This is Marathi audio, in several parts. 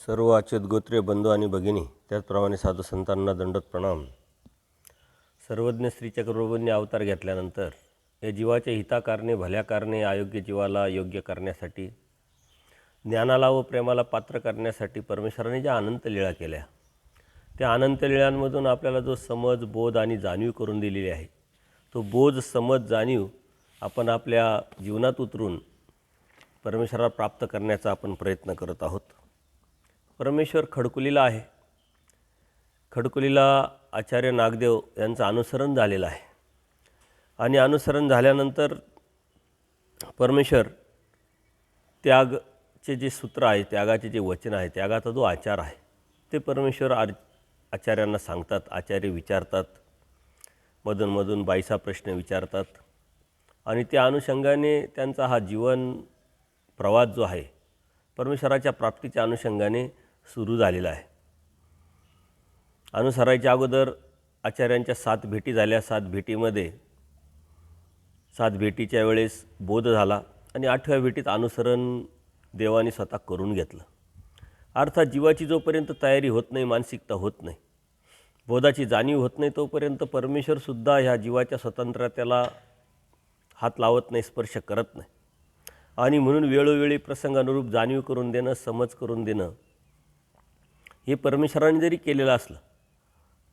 सर्व अच्युत गोत्रीय बंधू आणि भगिनी, त्याचप्रमाणे साधू संतांना दंडवत प्रणाम. सर्वज्ञ श्रीचक्रप्रभूंनी अवतार घेतल्यानंतर या जीवाच्या हिताकारणे, भल्याकारणे, अयोग्य जीवाला योग्य करण्यासाठी, ज्ञानाला व प्रेमाला पात्र करण्यासाठी परमेश्वराने ज्या अनंत लीळा केल्या, त्या अनंत लीळांमधून आपल्याला जो समज, बोध आणि जाणीव करून दिलेली आहे, तो बोध, समज, जाणीव आपण आपल्या जीवनात उतरून परमेश्वराला प्राप्त करण्याचा आपण प्रयत्न करत आहोत. परमेश्वर खडकुलीला आहे. खडकुलीला आचार्य नागदेव यांचं अनुसरण झालेलं आहे आणि अनुसरण झाल्यानंतर परमेश्वर त्यागचे जे सूत्र आहे, त्यागाचे जे वचन आहे, त्यागाचा जो आचार आहे, ते परमेश्वर आचार्यांना सांगतात. आचार्य विचारतात, मधूनमधून बाईसा प्रश्न विचारतात आणि त्या अनुषंगाने त्यांचा हा जीवन प्रवास जो आहे परमेश्वराच्या प्राप्तीच्या अनुषंगाने सुरू झालेला आहे. अनुसरायच्या अगोदर आचार्यांच्या 7 भेटी झाल्या. 7 भेटीमध्ये 7 भेटीच्या वेळेस बोध झाला आणि 8व्या भेटीत अनुसरण देवाने स्वतः करून घेतलं. अर्थात जीवाची जोपर्यंत तयारी होत नाही, मानसिकता होत नाही, बोधाची जाणीव होत नाही, तोपर्यंत परमेश्वरसुद्धा ह्या जीवाच्या स्वतंत्रतेला हात लावत नाही, स्पर्श करत नाही. आणि म्हणून वेळोवेळी प्रसंगानुरूप जाणीव करून देणं, समज करून देणं हे परमेश्वराने जरी केलेलं असलं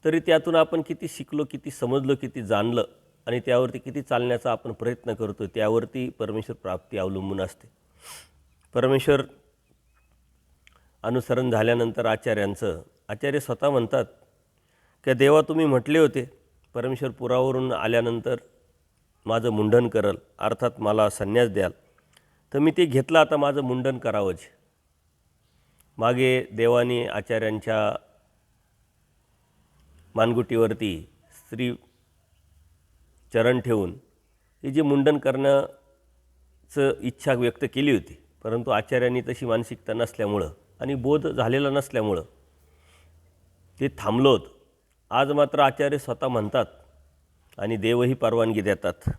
तरी त्यातून आपण किती शिकलो, किती समजलो, किती जाणलं आणि त्यावरती किती चालण्याचा आपण प्रयत्न करतो, त्यावरती परमेश्वर प्राप्ती अवलंबून असते. परमेश्वर अनुसरण झाल्यानंतर आचार्य स्वतः म्हणतात की देवा, तुम्ही म्हटले होते परमेश्वर पुरावरून आल्यानंतर माझं मुंडन करल, अर्थात मला संन्यास द्याल, तर मी ते घेतलं. आता माझं मुंडन करावंच. मागे देवाने आचार्यांच्या मानगुटीवरती स्त्री चरण ठेवून हे जे मुंडन करण्याचं इच्छा व्यक्त केली होती, परंतु आचार्यांनी तशी मानसिकता नसल्यामुळं आणि बोध झालेला नसल्यामुळं ते थांबलं होतं. आज मात्र आचार्य स्वतः म्हणतात आणि देवही परवानगी देतात.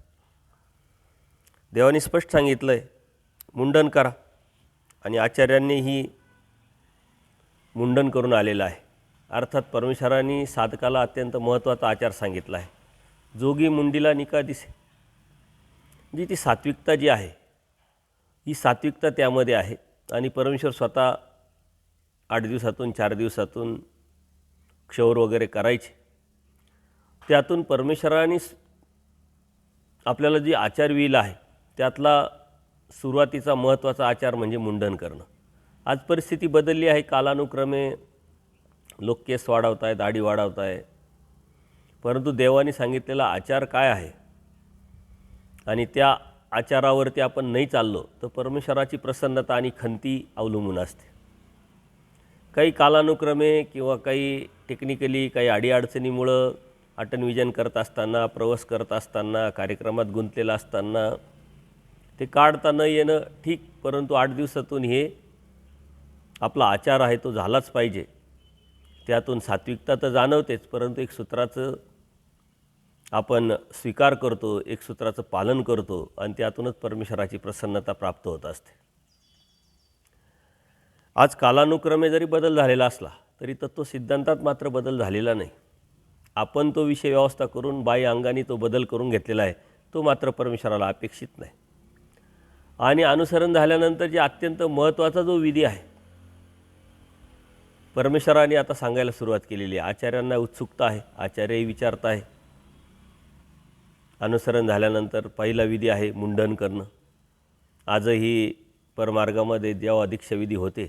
देवाने स्पष्ट सांगितलं आहे, मुंडन करा. आणि आचार्यांनीही मुंडन करून आलेलं आहे. अर्थात परमेश्वरांनी साधकाला अत्यंत महत्त्वाचा आचार सांगितला आहे, जोगी मुंडीला निका दिसे. म्हणजे ती सात्विकता जी आहे, ही सात्विकता त्यामध्ये आहे. आणि परमेश्वर स्वतः 8 दिवसातून 4 दिवसातून क्षौर वगैरे करायचे. त्यातून परमेश्वराने आपल्याला जी आचार विहिला आहे, त्यातला सुरुवातीचा महत्त्वाचा आचार म्हणजे मुंडन करणं. आज परिस्थिती बदलली आहे. कालानुक्रमे लोक केस वाढवत आहेत, दाढी वाढवत आहे, परंतु देवाने सांगितलेला आचार काय आहे आणि त्या आचारावरती आपण नाही चाललो तर परमेश्वराची प्रसन्नता आणि खंती अवलंबून असते. काही कालानुक्रमे किंवा काही टेक्निकली काही अडीअडचणीमुळं अटनविजन करत असताना, प्रवास करत असताना, कार्यक्रमात गुंतलेला असताना ते काढता न येणं ठीक, परंतु 8 दिवसातून हे आपला आचार आहे तो झालाच पाहिजे. त्यातून सात्विकता तर जाणवतेच, परंतु एक सूत्राचं आपण स्वीकार करतो, एक सूत्राचं पालन करतो आणि त्यातूनच परमेश्वराची प्रसन्नता प्राप्त होत असते. आज कालानुक्रमे जरी बदल झालेला असला तरी तत्त्वसिद्धांतात मात्र बदल झालेला नाही. आपण तो विषय व्यवस्था करून बाह्य अंगाने तो बदल करून घेतलेला आहे, तो मात्र परमेश्वराला अपेक्षित नाही. आणि अनुसरण झाल्यानंतर जे अत्यंत महत्त्वाचा जो विधी आहे, परमेश्वराने आता सांगायला सुरुवात केलेली आहे. आचार्यांना उत्सुकता आहे, आचार्यही विचारत आहे. अनुसरण झाल्यानंतर पहिला विधी आहे मुंडन करणं. आजही परमार्गामध्ये जेव्हा दीक्षाविधी होते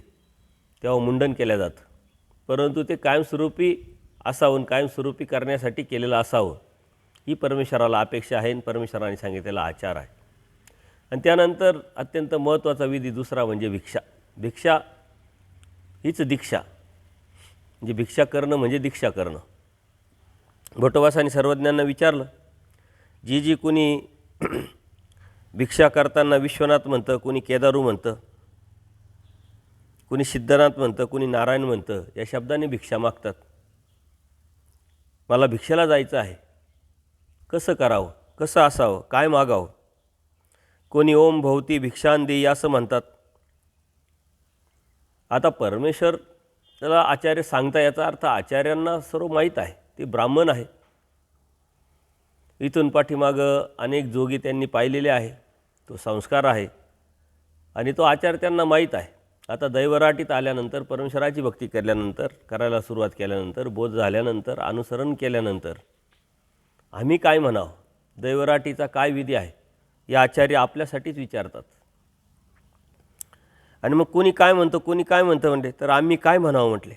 तेव्हा मुंडन केलं जातं, परंतु ते कायमस्वरूपी असावं, कायमस्वरूपी करण्यासाठी केलेलं असावं, ही परमेश्वराला अपेक्षा आहे आणि परमेश्वराने सांगितलेला आचार आहे. आणि त्यानंतर अत्यंत महत्त्वाचा विधी दुसरा म्हणजे भिक्षा. भिक्षा हीच दीक्षा, म्हणजे भिक्षा करणं म्हणजे दीक्षा करणं. भट्टवासाने सर्वज्ञांना विचारलं, जी कोणी भिक्षा करताना विश्वनाथ म्हणतं, कोणी केदारू म्हणतं, कोणी सिद्धनाथ म्हणतं, कोणी नारायण म्हणतं, या शब्दाने भिक्षा मागतात. मला भिक्षेला जायचं आहे, कसं करावं, कसं असावं, काय मागावं. कोणी ओम भवती भिक्षां देई असं म्हणतात. आता परमेश्वर त्याला आचार्य सांगता, याचा अर्थ आचार्यांना सर्व माहीत आहे, ते ब्राह्मण आहे. इथून पाठीमागं अनेक जोगी त्यांनी पाहिलेले आहे, तो संस्कार आहे आणि तो आचार त्यांना माहीत आहे. आता दैवराटीत आल्यानंतर, परमेश्वराची भक्ती केल्यानंतर, करायला सुरुवात केल्यानंतर, बोध झाल्यानंतर, अनुसरण केल्यानंतर आम्ही काय म्हणावं, दैवराटीचा काय विधी आहे, या आचार्य आपल्यासाठीच विचारतात. आणि मग कोणी काय म्हणतं, कोणी काय म्हणतं म्हणते, तर आम्ही काय म्हणावं म्हटले.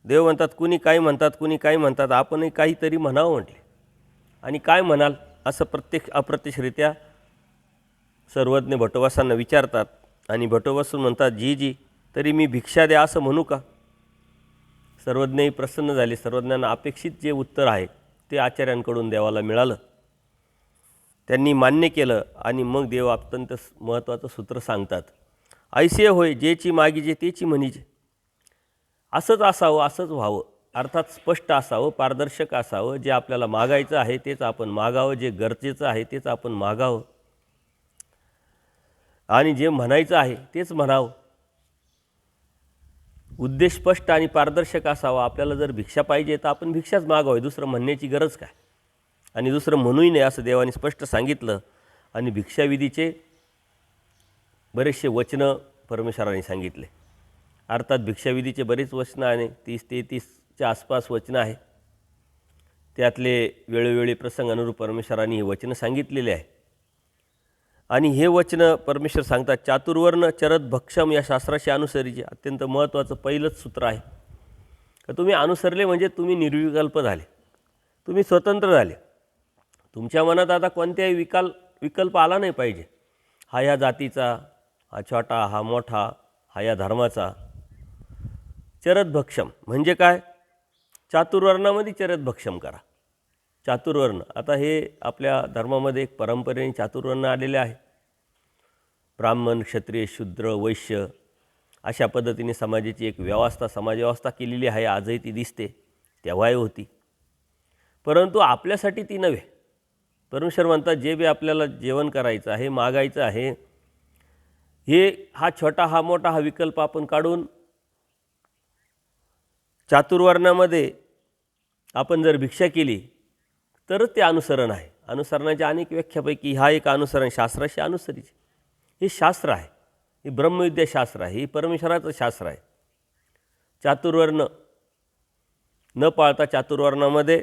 देव म्हणतात कुणी काय म्हणतात, कुणी काय म्हणतात, आपणही काहीतरी म्हणावं म्हटले. आणि काय म्हणाल असं अप्रत्यक्षरित्या सर्वज्ञ भटोबासांना विचारतात. आणि भटोबासून म्हणतात, जी तरी मी भिक्षा द्या असं म्हणू का. सर्वज्ञही प्रसन्न झाले. सर्वज्ञांना अपेक्षित जे उत्तर आहे ते आचार्यांकडून देवाला मिळालं. त्यांनी मान्य केलं आणि मग देव अत्यंत महत्त्वाचं सूत्र सांगतात, ऐसे होय जेची मागीजे तेची म्हणीजे. असंच असावं, असंच व्हावं. अर्थात स्पष्ट असावं, पारदर्शक असावं. जे आपल्याला मागायचं आहे तेच आपण मागावं, जे गरजेचं आहे तेच आपण मागावं आणि जे म्हणायचं आहे तेच म्हणावं. उद्देश स्पष्ट आणि पारदर्शक असावा. आपल्याला जर भिक्षा पाहिजे तर आपण भिक्षाच मागावी, दुसरं म्हणण्याची गरज काय, आणि दुसरं म्हणूही नये असं देवाने स्पष्ट सांगितलं. आणि भिक्षाविधीचे बरेचसे वचनं परमेश्वराने सांगितले. अर्थात भिक्षाविधीचे बरेच वचनं आहे, 30-33च्या आसपास वचनं आहे. त्यातले वेळोवेळी प्रसंग अनुरूप परमेश्वराने हे वचनं सांगितलेले आहे. आणि हे वचनं परमेश्वर सांगतात, चातुर्वर्ण चरत भक्षम या शास्त्राशी अनुसरीचे. अत्यंत महत्त्वाचं पहिलंच सूत्र आहे का तुम्ही अनुसरले म्हणजे तुम्ही निर्विकल्प झाले, तुम्ही स्वतंत्र झाले. तुमच्या मनात आता कोणत्याही विकल्प आला नाही पाहिजे. हा या जातीचा, हा छोटा, हा मोठा, हा या धर्माचा. चरत भक्षम म्हणजे काय, चातुर्वर्णामध्ये चरत भक्षम करा. चातुर्वर्ण, आता हे आपल्या धर्मामध्ये एक परंपरेने चातुर्वर्ण आलेले आहे. ब्राह्मण, क्षत्रिय, शूद्र, वैश्य अशा पद्धतीने समाजाची एक समाजव्यवस्था केलेली आहे. आजही ती दिसते, तेव्हाही होती, परंतु आपल्यासाठी ती नव्हे. परमेश्वर म्हणतात, जे बी आपल्याला जेवण करायचं आहे, मागायचं आहे, हा छोटा, हा मोठा, हा विकल्प आपण काढून चातुर्वर्णामध्ये आपण जर भिक्षा केली तरच ते अनुसरण आहे. अनुसरणाच्या अनेक व्याख्यापैकी हा एक अनुसरण, शास्त्राशी अनुसरीचे. हे शास्त्र आहे, हे ब्रह्मविद्या शास्त्र आहे, हे परमेश्वराचं शास्त्र आहे. चातुर्वर्ण न पाळता चातुर्वर्णामध्ये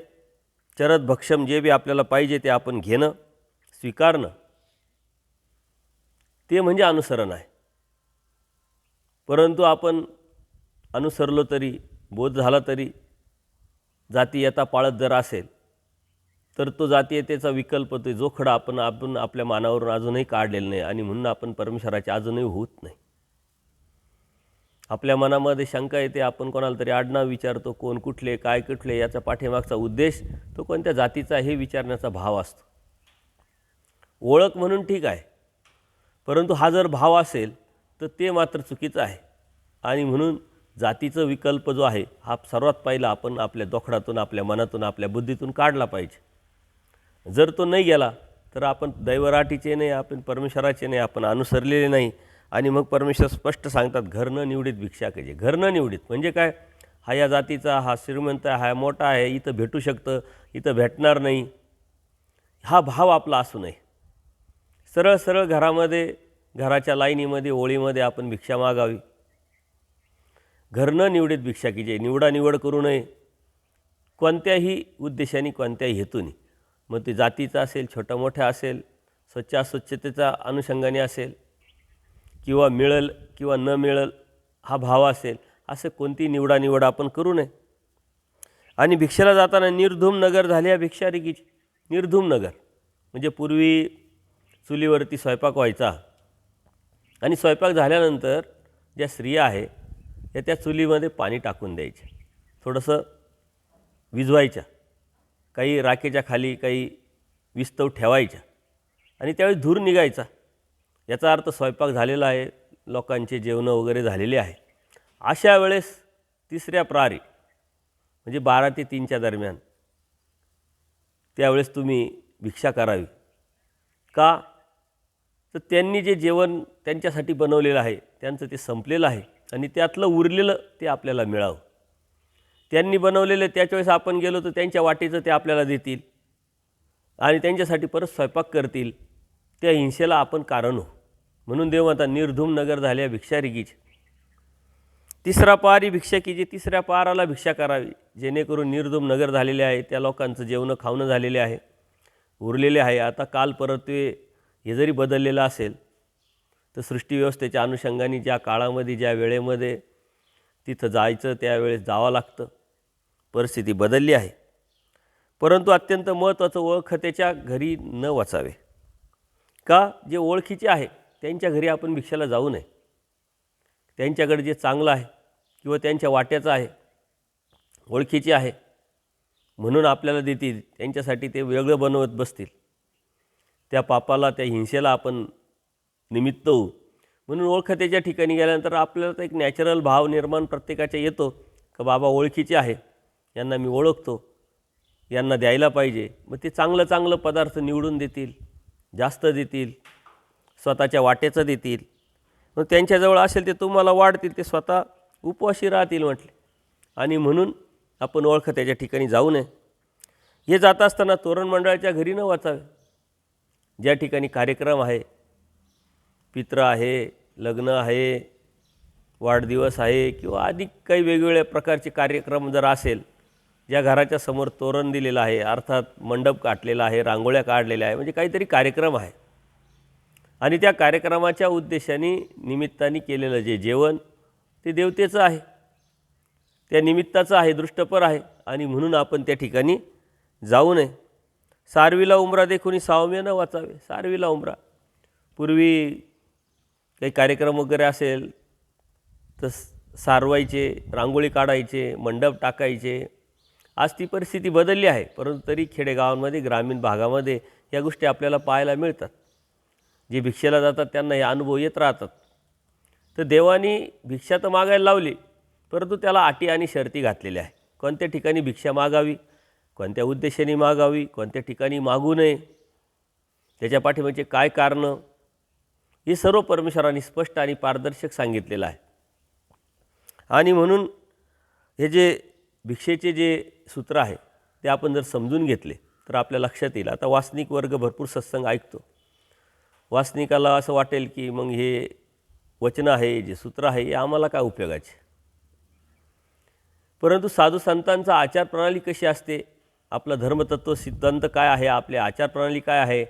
चरत भक्षम, जे बी आपल्याला पाहिजे ते आपण घेणं, स्वीकारणं, ते म्हणजे अनुसरण आहे. परंतु आपण अनुसरलो तरी, बोध झाला तरी, जातीयता पाळत जर असेल तर तो जातीयतेचा विकल्प, तो जोखडा आपण आपल्या मानावरून अजूनही काढलेला नाही. आणि म्हणून आपण परमेश्वराचे अजूनही होत नाही. आपल्या मनामध्ये शंका येते, आपण कोणाला तरी आडनाव विचारतो, कोण कुठले, काय कुठले, याचा पाठीमागचा उद्देश तो कोणत्या जातीचा हे विचारण्याचा भाव असतो. ओळख म्हणून ठीक आहे, परंतु हा जर भाव असेल तर ते मात्र चुकीचं आहे. आणि म्हणून जातीचा विकल्प जो आहे हा सर्वात पहिला आपण आपल्या दोखडातून, आपल्या मनातून, आपल्या बुद्धीतून काढला पाहिजे. जर तो नाही गेला तर आपण दैवराटीचे नाही, आपण परमेश्वराचे नाही, आपण अनुसरलेले नाही. आणि मग परमेश्वर स्पष्ट सांगतात, घर न निवडीत भिक्षा केली. घर न निवडीत म्हणजे काय, हा या जातीचा, हा श्रीमंत आहे, हा मोठा आहे, इथं भेटू शकतं, इथं भेटणार नाही, हा भाव आपला असू नये. सरळ सरळ घरामध्ये, घराच्या लाईनीमध्ये, ओळीमध्ये आपण भिक्षा मागावी. घर न निवडीत भिक्षा कीजिए, निवड करू नये कोणत्याही उद्देशाने, कोणत्याही हेतूने. मग ते जातीचा असेल, छोटा मोठा असेल, अस्वच्छतेचा अनुषंगाने असेल, किंवा मिळेल किंवा न मिळेल हा भाव असेल, असं कोणती निवड आपण करू नये. आणि भिक्षेला जाताना निर्धूम नगर झाली या भिक्षारिकीची. निर्धूम नगर म्हणजे पूर्वी चुलीवरती स्वयंपाक व्हायचा आणि स्वयंपाक झाल्यानंतर ज्या स्त्रिया आहे त्या चुलीमध्ये पाणी टाकून द्यायच्या, थोडंसं विझवायच्या, काही राखेच्या खाली काही विस्तव ठेवायच्या आणि त्यावेळी धूर निघायचा. याचा अर्थ स्वयंपाक झालेला आहे, लोकांचे जेवणं वगैरे झालेले आहे. अशा वेळेस तिसऱ्या प्रहरी म्हणजे 12 ते 3च्या दरम्यान त्यावेळेस तुम्ही भिक्षा करावी. का तर त्यांनी जे जेवण त्यांच्यासाठी बनवलेलं आहे त्यांचं ते संपलेलं आहे आणि त्यातलं उरलेलं ते आपल्याला मिळावं. त्यांनी बनवलेलं त्याच्या वेळेस आपण गेलो तर त्यांच्या वाटेचं ते आपल्याला देतील आणि त्यांच्यासाठी परत स्वयंपाक करतील. त्या हिंसेला आपण कारण हो. म्हणून देव म्हणतात, निर्धूम नगर झाल्या भिक्षारिकीचे. तिसरा पहारी भिक्षा कीजी, तिसऱ्या पहाराला भिक्षा करावी, जेणेकरून निर्धूम नगर झालेले आहे, त्या लोकांचं जेवणं खावणं झालेले आहे, उरलेले आहे. आता काल परत हे जरी बदललेलं असेल तर सृष्टीव्यवस्थेच्या अनुषंगाने ज्या काळामध्ये ज्या वेळेमध्ये तिथं जायचं त्यावेळेस जावं लागतं. परिस्थिती बदलली आहे. परंतु अत्यंत महत्त्वाचं, ओळखतेच्या घरी न वाचावे. का? जे ओळखीचे आहे त्यांच्या घरी आपण भिक्षाला जाऊ नये. त्यांच्याकडे जे चांगलं आहे किंवा त्यांच्या वाट्याचं आहे, ओळखीचे आहे म्हणून आपल्याला देतील, त्यांच्यासाठी ते वेगळं बनवत बसतील. त्या पापाला, त्या हिंसेला आपण निमित्त होऊ. म्हणून ओळखतेच्या ठिकाणी गेल्यानंतर आपल्याला तर एक नॅचरल भाव निर्माण प्रत्येकाच्या येतो का बाबा ओळखीचे आहे, यांना मी ओळखतो, यांना द्यायला पाहिजे. मग ते चांगलं चांगलं पदार्थ निवडून देतील, जास्त देतील, स्वतःच्या वाटेचं देतील. मग त्यांच्याजवळ असेल ते तुम्हाला वाढतील, ते स्वतः उपवाशी राहतील म्हटले. आणि म्हणून आपण ओळखतेच्या ठिकाणी जाऊ नये. हे जात असताना तोरण मंडळाच्या घरी न वाचावे. ज्या ठिकाणी कार्यक्रम आहे, पित्र आहे, लग्न आहे, वाढदिवस आहे किंवा अधिक काही वेगवेगळ्या प्रकारचे कार्यक्रम जर असेल, ज्या घराच्या समोर तोरण दिलेलं आहे, अर्थात मंडप काढलेला आहे, रांगोळ्या काढलेल्या आहे, म्हणजे काहीतरी कार्यक्रम आहे आणि त्या कार्यक्रमाच्या उद्देशाने निमित्ताने केलेलं जे जेवण ते देवतेचं आहे, त्या निमित्ताचं आहे, दृष्टपर आहे आणि म्हणून आपण त्या ठिकाणी जाऊ नये. सारवीला उंबरा देखून सावम्य न वाचावे. सारवीला उंबरा, पूर्वी काही कार्यक्रम वगैरे असेल तर सारवायचे, रांगोळी काढायचे, मंडप टाकायचे. आज ती परिस्थिती बदलली आहे, परंतु तरी खेडेगावांमध्ये, ग्रामीण भागामध्ये या गोष्टी आपल्याला पाहायला मिळतात. जे भिक्षेला जातात त्यांना हे अनुभव येत राहतात. तर देवानी भिक्षा तर मागायला लावली, परंतु त्याला अटी आणि शर्ती घातलेल्या आहे. कोणत्या ठिकाणी भिक्षा मागावी, कोणत्या उद्देशाने मागावी, कोणत्या ठिकाणी मागू नये, त्याच्या पाठीमागचे काय कारणं, हे सर्व परमेश्वरांनी स्पष्ट आणि पारदर्शक सांगितलेलं आहे. आणि म्हणून हे जे भिक्षेचे जे सूत्र आहे ते आपण जर समजून घेतले तर आपल्या लक्षात येईल. आता वासनिक वर्ग भरपूर सत्संग ऐकतो. वासनिकाला असं वाटेल की मग हे वचन आहे, जे सूत्र आहे, हे आम्हाला काय उपयोगाचे. परंतु साधू संतांचा आचारप्रणाली कशी असते, आपला धर्मतत्व सिद्धांत काय आहे, आपली आचारप्रणाली काय आहे,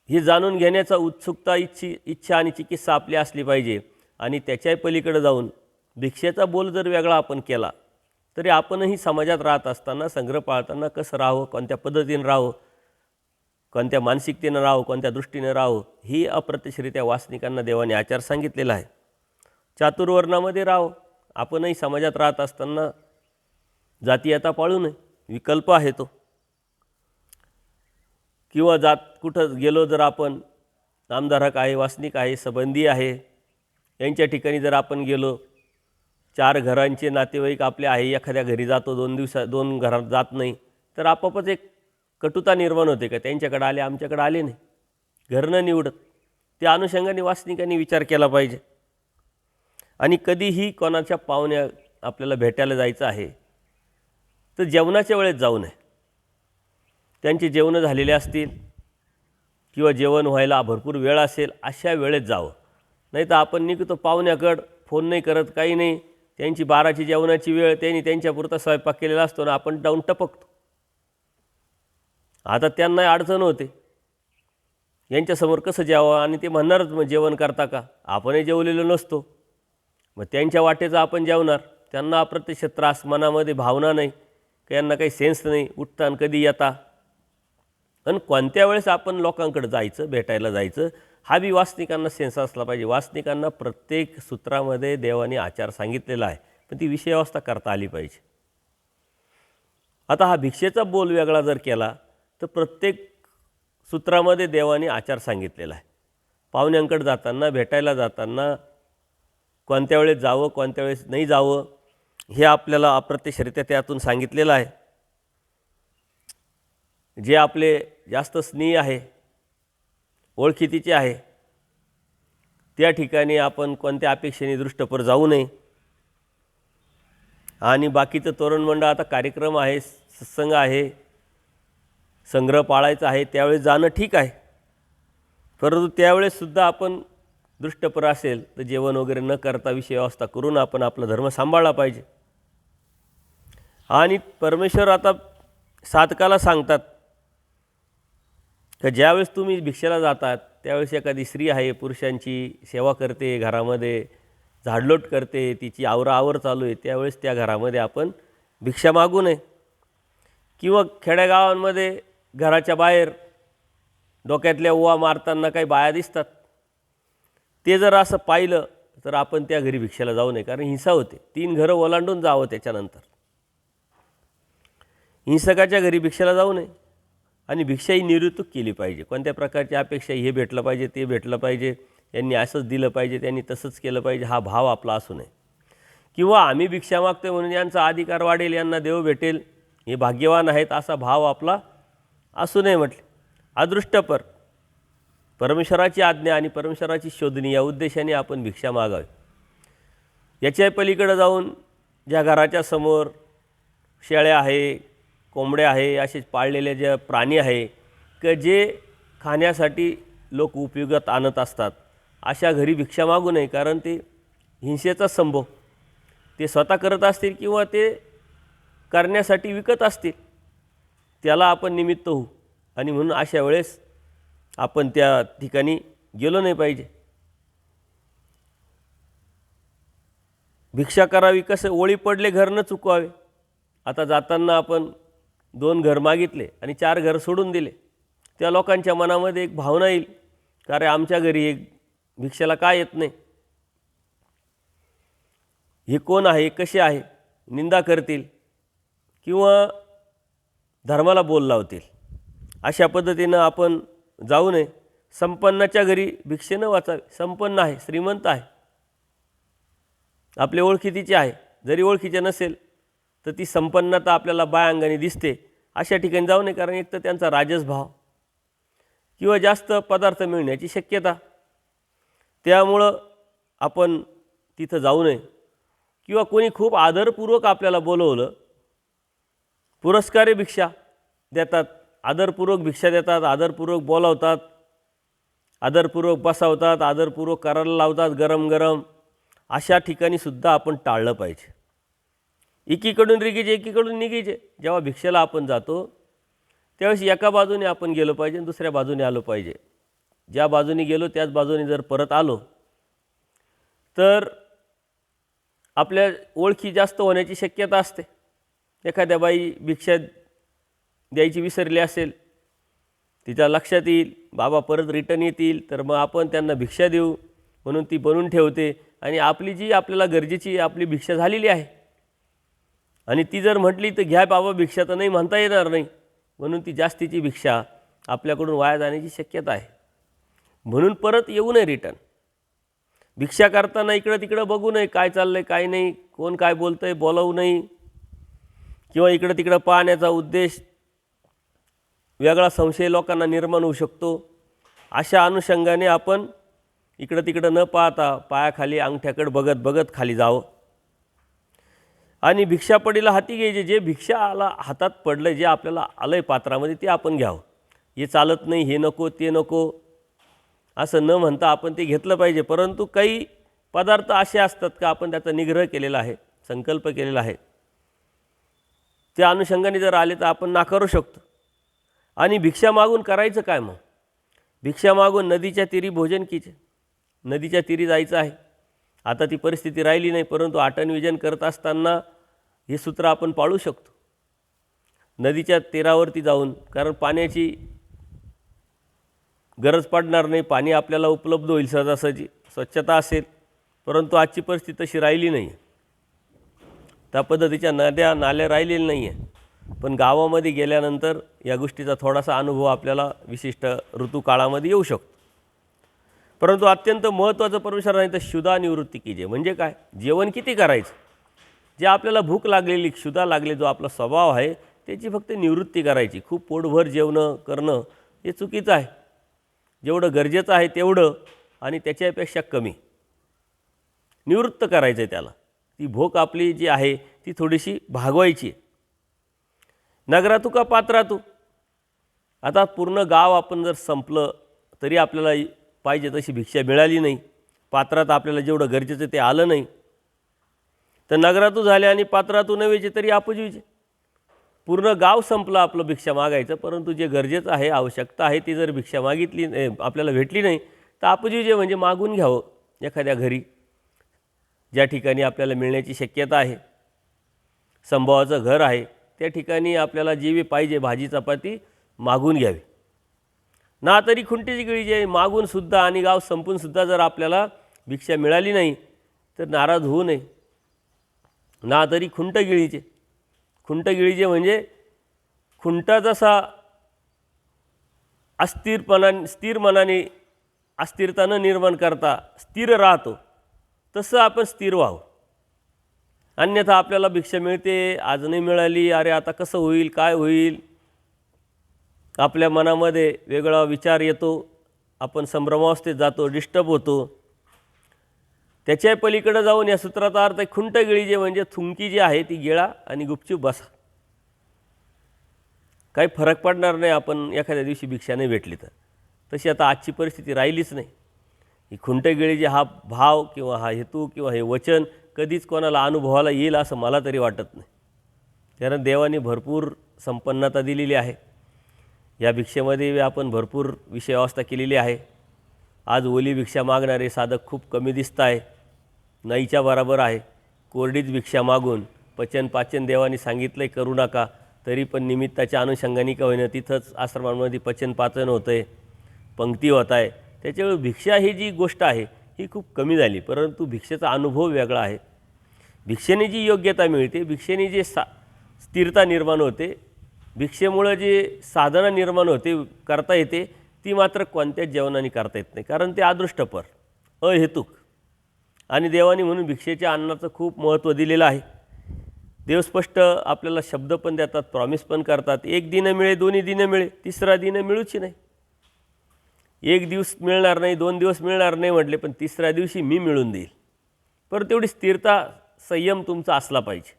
हे जाणून घेण्याचा उत्सुकता, इच्छा आणि चिकित्सा आपली असली पाहिजे. आणि त्याच्याही पलीकडे जाऊन भिक्षेचा बोल जर वेगळा आपण केला तरी आपणही समाजात राहत असताना, संग्रह पाळताना कसं राहावं, कोणत्या पद्धतीनं राहावं, कोणत्या मानसिकतेनं राहावं, कोणत्या दृष्टीनं राहावं, ही अप्रत्यक्षरित्या वासनिकांना देवाने आचार सांगितलेला आहे. चातुर्वर्णामध्ये राहावं. आपणही समाजात राहत असताना जातीयता पाळू नये, विकल्प आहे तो. किंवा जात कुठं गेलो जर आपण, नामधारक आहे, वासनिक आहे, संबंधी आहे, यांच्या ठिकाणी जर आपण गेलो, 4 घरांचे नातेवाईक आपले आहे, एखाद्या घरी जातो, 2 घरात जात नाही, तर आपोआपच एक कटुता निर्माण होते का त्यांच्याकडे आले, आमच्याकडे आले नाही, घर न निवडत. त्या अनुषंगाने वासनिकांनी विचार केला पाहिजे. आणि कधीही कोणाच्या पाहुण्या आपल्याला भेटायला जायचं आहे तर जेवणाच्या वेळेत जाऊ नये. त्यांचे जेवणं झालेले असतील किंवा जेवण व्हायला भरपूर वेळ असेल, अशा वेळेत जावं. नाही तर आपण निघतो पाहुण्याकडं, फोन नाही करत, काही नाही, त्यांची 12ची जेवणाची वेळ, त्यांनी त्यांच्यापुरता स्वयंपाक केलेला असतो ना, आपण जाऊन टपकतो. आता त्यांना अडचण होते, यांच्यासमोर कसं जेवावं, आणि ते म्हणणारच मग जेवण करता का, आपणही जेवलेलो नसतो, मग त्यांच्या वाटेचं आपण जेवणार. त्यांना अप्रत्यक्ष त्रास, मनामध्ये भावना नाही, की यांना काही सेन्स नाही, उठता आणि कधी येता. आणि कोणत्या वेळेस आपण लोकांकडे जायचं, भेटायला जायचं, हा बी वासनिकांना सेन्स असला पाहिजे. वासनिकांना प्रत्येक सूत्रामध्ये देवाने आचार सांगितलेला आहे, पण ती विषयावस्था करता आली पाहिजे. आता हा भिक्षेचा बोल वेगळा जर केला तर प्रत्येक सूत्रामध्ये देवाने आचार सांगितलेला आहे. पाहुण्यांकडे जाताना, भेटायला जाताना कोणत्या वेळेस जावं, कोणत्या वेळेस नाही जावं, हे आपल्याला अप्रत्यक्षरित्या त्यातून सांगितलेलं आहे. जे आपले जास्त स्नेही आहे, ओळखीतीचे आहे, त्या ठिकाणी आपण कोणत्या अपेक्षेने दृष्टपर जाऊ नये. आणि बाकीचं तोरणमंडळ आता कार्यक्रम आहे, सत्संग आहे, संग्रह पाळायचा आहे, त्यावेळेस जाणं ठीक आहे. परंतु त्यावेळेससुद्धा आपण दृष्टपर असेल तर जेवण वगैरे न करता विषय व्यवस्था करून आपण आपला धर्म सांभाळला पाहिजे. आणि परमेश्वर आता साधकाला सांगतात की ज्यावेळेस तुम्ही भिक्षेला जातात त्यावेळेस एखादी स्त्री आहे, पुरुषांची सेवा करते, घरामध्ये झाडलोट करते, तिची आवराआवर चालू आहे, त्यावेळेस त्या घरामध्ये आपण भिक्षा मागू नये. किंवा खेड्यागावांमध्ये घराच्या बाहेर डोक्यातल्या ओवा मारताना काही बाया दिसतात, ते जर असं पाहिलं तर आपण त्या घरी भिक्षेला जाऊ नये, कारण हिंसा होते. 3 घरं ओलांडून जावं. त्याच्यानंतर हिंसकाच्या घरी भिक्षेला जाऊ नये. आणि भिक्षा ही निवृत्त केली पाहिजे. कोणत्या प्रकारची अपेक्षा, हे भेटलं पाहिजे, ते भेटलं पाहिजे, यांनी असंच दिलं पाहिजे, त्यांनी तसंच केलं पाहिजे, हा भाव आपला असू नये. किंवा आम्ही भिक्षा मागतोय म्हणून यांचा अधिकार वाढेल, यांना देव भेटेल, हे भाग्यवान आहेत, असा भाव आपला असू नये म्हटले. अदृष्टपर परमेश्वराची आज्ञा आणि परमेश्वराची शोधणी या उद्देशाने आपण भिक्षा मागावी. याच्या पलीकडे जाऊन ज्या घराच्या समोर शेळ्या आहे, कोंबड्या आहे, असेच पाळलेले जे प्राणी आहे की जे खाण्यासाठी लोक उपयोगात आणत असतात, अशा घरी भिक्षा मागू नये, कारण ते हिंसेचा संभव. ते स्वतः करत असतील किंवा ते करण्यासाठी विकत असतील, त्याला आपण निमित्त होऊ. आणि म्हणून अशा वेळेस आपण त्या ठिकाणी गेलो नाही पाहिजे. भिक्षा करावी कसं, ओळी पडले घर न चुकवावे. आता जाताना आपण 2 घर मागितले आणि 4 घर सोडून दिले, त्या लोकांच्या मनामध्ये एक भावना येईल, कारण आमच्या घरी एक भिक्षेला काय येत नाही, हे कोण आहे, कसे आहे, निंदा करतील किंवा धर्माला बोल लावतील. अशा पद्धतीनं आपण जाऊ नये. संपन्नाच्या घरी भिक्षे न वाचावे. संपन्न आहे, श्रीमंत आहे, आपल्या ओळखीतीचे आहे, जरी ओळखीचे नसेल तर ती संपन्नता आपल्याला बायांगाने दिसते, अशा ठिकाणी जाऊ नये, कारण एक तर त्यांचा राजसभाव किंवा जास्त पदार्थ मिळण्याची शक्यता, त्यामुळं आपण तिथं जाऊ नये. किंवा कोणी खूप आदरपूर्वक आपल्याला बोलवलं, पुरस्कारे भिक्षा देतात, आदरपूर्वक भिक्षा देतात, आदरपूर्वक बोलावतात, आदरपूर्वक बसावतात, आदरपूर्वक करायला लावतात गरम गरम, अशा ठिकाणीसुद्धा आपण टाळलं पाहिजे. एकीकडून रिगीचे, एकीकडून निगीचे. जेव्हा भिक्षेला आपण जातो त्यावेळेस एका बाजूने आपण गेलो पाहिजे आणि दुसऱ्या बाजूने आलो पाहिजे. ज्या बाजूने गेलो त्याच बाजूने जर परत आलो तर आपल्या ओळखी जास्त होण्याची शक्यता असते. एखाद्या बाई भिक्षा द्यायची विसरली असेल, तिच्या लक्षात येईल, बाबा परत रिटर्न येतील, तर मग आपण त्यांना भिक्षा देऊ म्हणून ती बनवून ठेवते. आणि आपली जी आपल्याला गरजेची आपली भिक्षा झालेली आहे आणि ती जर म्हटली तर घ्या बाबा भिक्षा, तर नाही म्हणता येणार नाही, म्हणून ती जास्तीची भिक्षा आपल्याकडून वाया जाण्याची शक्यता आहे. म्हणून परत येऊ नये रिटर्न. भिक्षा करताना इकडं तिकडं बघू नये, काय चाललं आहे काय नाही, कोण काय बोलतं आहे बोलावू नये. किंवा इकडं तिकडं पाहण्याचा उद्देश वेगळा संशय लोकांना निर्माण होऊ शकतो. अशा अनुषंगाने आपण इकडं तिकडं न पाहता पायाखाली अंगठ्याकडे बघत बघत खाली जावं. आणि भिक्षापडीला हाती घ्यायचे. जे भिक्षा हातात पडलं, जे आपल्याला आलं आहे पात्रामध्ये, ते आपण घ्यावं. हे चालत नाही, हे नको, ते नको असं न म्हणता आपण ते घेतलं पाहिजे. परंतु काही पदार्थ असे असतात का आपण त्याचा निग्रह केलेला आहे, संकल्प केलेला आहे, त्या अनुषंगाने जर आले तर आपण नाकारू शकतो. आणि भिक्षा मागून करायचं काय मग? भिक्षा मागून नदीच्या तीरी भोजन कीचे. नदीच्या तीरी जायचं आहे. आता ती परिस्थिती राहिली नाही, परंतु आटन विजन करत असताना हे सूत्र आपण पाळू शकतो. नदीच्या तीरावरती जाऊन, कारण पाण्याची गरज पडणार नाही, पाणी आपल्याला उपलब्ध होईल सहजासहजी, स्वच्छता असेल. परंतु आजची परिस्थिती तशी राहिली नाही आहे, त्या पद्धतीच्या नद्या नाल्या राहिलेल्या नाही आहे. पण गावामध्ये गेल्यानंतर या गोष्टीचा थोडासा अनुभव आपल्याला विशिष्ट ऋतूकाळामध्ये येऊ शकतो. परंतु अत्यंत महत्त्वाचं परमेश्वराने तर क्षुधा निवृत्ती कीजे. म्हणजे काय? जेवण किती करायचं, जे आपल्याला भूक लागलेली, क्षुधा लागली, जो आपला स्वभाव आहे त्याची फक्त निवृत्ती करायची. खूप पोटभर जेवणं करणं हे चुकीचं आहे. जेवढं गरजेचं आहे तेवढं आणि त्याच्यापेक्षा कमी निवृत्त करायचं आहे त्याला. ती भूक आपली जी आहे ती थोडीशी भागवायची आहे. नगरातू का पात्रातू. आता पूर्ण गाव आपण जर संपलं तरी आपल्याला पाहिजे तशी भिक्षा मिळाली नाही, पात्रात आपल्याला जेवढं गरजेचं ते आलं नाही, तर नगरातू झाले आणि पात्रातू नव्हेचे तरी अपजीचे. पूर्ण गाव संपलं आपलं भिक्षा मागायचं, परंतु जे गरजेचं आहे, आवश्यकता आहे, ती जर भिक्षा मागितली आपल्याला भेटली नाही तर अपजीचे म्हणजे मागून घ्यावं एखाद्या घरी, ज्या ठिकाणी आपल्याला मिळण्याची शक्यता आहे, संभावाचं घर आहे, त्या ठिकाणी आपल्याला जी पाहिजे भाजी चपाती मागून घ्यावी. ना तरी खुंटीची गिळीचे. मागूनसुद्धा आणि गाव संपूनसुद्धा जर आपल्याला भिक्षा मिळाली नाही तर नाराज होऊ नये. ना तरी खुंट गिळीचे. खुंट गिळीचे म्हणजे खुंटा जसा स्थिर मनाने अस्थिरता न निर्माण करता स्थिर राहतो, तसं आपण स्थिर व्हावं. अन्यथा आपल्याला भिक्षा मिळते, आज नाही मिळाली, अरे आता कसं होईल, काय होईल, आपल्या मनामध्ये वेगळा विचार येतो, आपण संभ्रमावस्थेत जातो, डिस्टर्ब होतो. त्याच्या पलीकडे जाऊन या सूत्राचा अर्थ खुंट गिळीजे म्हणजे थुंकी जी आहे ती गिळा आणि गुपचूप बसा. काही फरक पडणार नाही आपण एखाद्या दिवशी भिक्षा नाही भेटली तर. तशी आता आजची परिस्थिती राहिलीच नाही. ही खुंट गिळीजे हा भाव किंवा हा हेतू किंवा हे वचन कधीच कोणाला अनुभवाला येईल असं मला तरी वाटत नाही. कारण देवाने भरपूर संपन्नता दिलेली आहे. या भिक्षेमध्ये आपण भरपूर विषय व्यवस्था केलेली आहे. आज ओली भिक्षा मागणारे साधक खूप कमी दिसत आहे, नाहीच्या बरोबर आहे. कोरडीच भिक्षा मागून पचन पाचन देवाने सांगितलं आहे करू नका, तरी पण निमित्ताच्या अनुषंगाने का होईना तिथंच आश्रमांमध्ये पचन पाचन होतं आहे, पंक्ती होत आहे. त्याच्यामुळे भिक्षा ही जी गोष्ट आहे ही खूप कमी झाली. परंतु भिक्षेचा अनुभव वेगळा आहे. भिक्षेने जी योग्यता मिळते, भिक्षेने जे स्थिरता निर्माण होते, भिक्षेमुळं जे साधना निर्माण होते, करता येते, ती मात्र कोणत्याच जेवणाने करता येत नाही. कारण ते अदृष्टपर, अहेतुक. आणि देवाने म्हणून भिक्षेच्या अन्नाचं खूप महत्त्व दिलेलं आहे. देव स्पष्ट आपल्याला शब्द पण देतात, प्रॉमिस पण करतात. एक दिन मिळे, दोन्ही दिन मिळे, तिसरा दिन मिळूची नाही. एक दिवस मिळणार नाही, 2 दिवस मिळणार नाही म्हटले, पण तिसऱ्या दिवशी मी मिळून देईल. पण तेवढी स्थिरता, संयम तुमचा असला पाहिजे.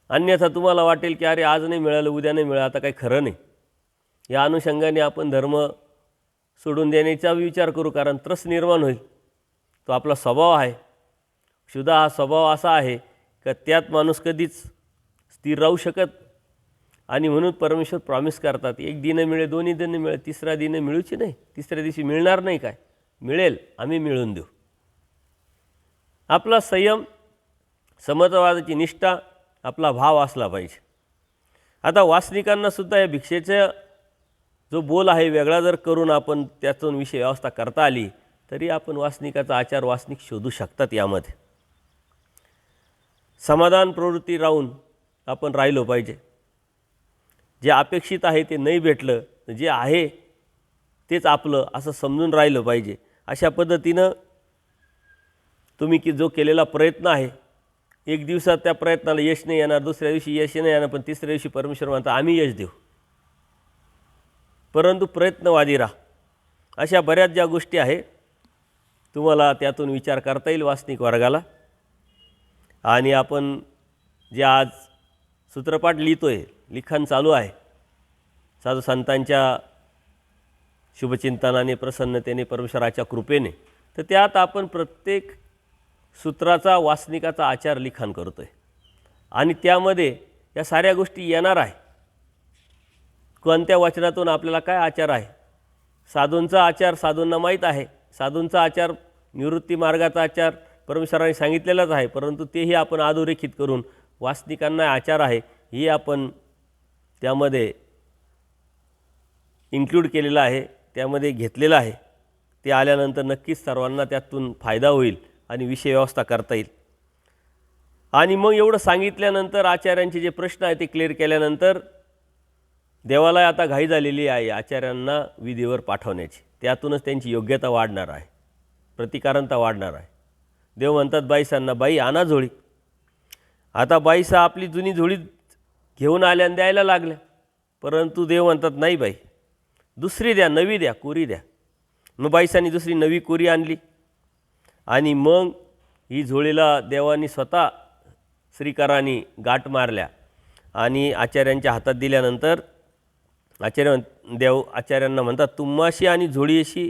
अन्यथा तुम्हाला वाटेल की अरे आज नाही मिळालं, उद्या नाही मिळालं, आता काही खरं नाही. या अनुषंगाने आपण धर्म सोडून देण्याचा विचार करू, कारण त्रस निर्माण होईल. तो आपला स्वभाव आहे. क्षुधा हा स्वभाव असा आहे का त्यात माणूस कधीच स्थिर राहू शकत. आणि म्हणून परमेश्वर प्रॉमिस करतात, एक दिन मिळे, दोन्ही दिन मिळे, तिसरा दिन मिळूची नाही. तिसऱ्या दिवशी मिळणार नाही, काय मिळेल आम्ही मिळून देऊ. आपला संयम, समतावादाची निष्ठा, आपला भाव असला पाहिजे. आता वासनिकांनासुद्धा या भिक्षेचा जो बोल आहे वेगळा जर करून आपण त्यातून विषय व्यवस्था करता आली तरी आपण वासनिकाचा आचार वासनिक शोधू शकतात. यामध्ये समाधान प्रवृत्ती राहून आपण राहिलो पाहिजे. जे अपेक्षित आहे ते नाही भेटलं, जे आहे तेच आपलं असं समजून राहिलं पाहिजे. अशा पद्धतीनं तुम्ही की जो केलेला प्रयत्न आहे, एक दिवसात त्या प्रयत्नाला यश नाही येणार, दुसऱ्या दिवशी यश नाही येणार, पण तिसऱ्या दिवशी परमेश्वर म्हणता आम्ही यश देऊ. परंतु प्रयत्नवादी राहा. अशा बऱ्याच ज्या गोष्टी आहे तुम्हाला त्यातून विचार करता येईल वासनिक वर्गाला. आणि आपण जे आज सूत्रपाठ लिहितोय, लिखाण चालू आहे साधू संतांच्या शुभचिंतनाने, प्रसन्नतेने, परमेश्वराच्या कृपेने, तर त्यात आपण प्रत्येक सूत्राचा, वासनिकाचा आचार लिखाण करतो आहे. आणि त्यामध्ये या साऱ्या गोष्टी येणार आहे. कोणत्या वचनातून आपल्याला काय आचार आहे. साधूंचा आचार साधूंना माहीत आहे. साधूंचा आचार, निवृत्ती मार्गाचा आचार परमेश्वराने सांगितलेलाच आहे, परंतु तेही आपण अधोरेखित करून वासनिकांना आचार आहे ही आपण त्यामध्ये इन्क्लूड केलेलं आहे, त्यामध्ये घेतलेलं आहे. ते आल्यानंतर नक्कीच सर्वांना त्यातून फायदा होईल आणि विषय व्यवस्था करता येईल. आणि मग एवढं सांगितल्यानंतर आचार्यांचे जे प्रश्न आहेत ते क्लिअर केल्यानंतर देवाला आता घाई झालेली आहे आचार्यांना विधीवर पाठवण्याची. त्यातूनच त्यांची योग्यता वाढणार आहे, प्रतिकारंता वाढणार आहे. देव म्हणतात बाईसांना, बाई आणा झोळी. आता बाईसा आपली जुनी झोळी घेऊन आल्या आणि द्यायला लागल्या, परंतु देव म्हणतात नाही बाई, दुसरी द्या, नवी द्या, कोरी द्या. मग बाईसांनी दुसरी नवी कोरी आणली आणि मग ही झोळीला देवानी स्वतः श्रीकारांनी गाठ मारल्या आणि आचार्यांच्या हातात दिल्यानंतर आचार्यांना म्हणतात, तुम्हाशी आणि झोळीशी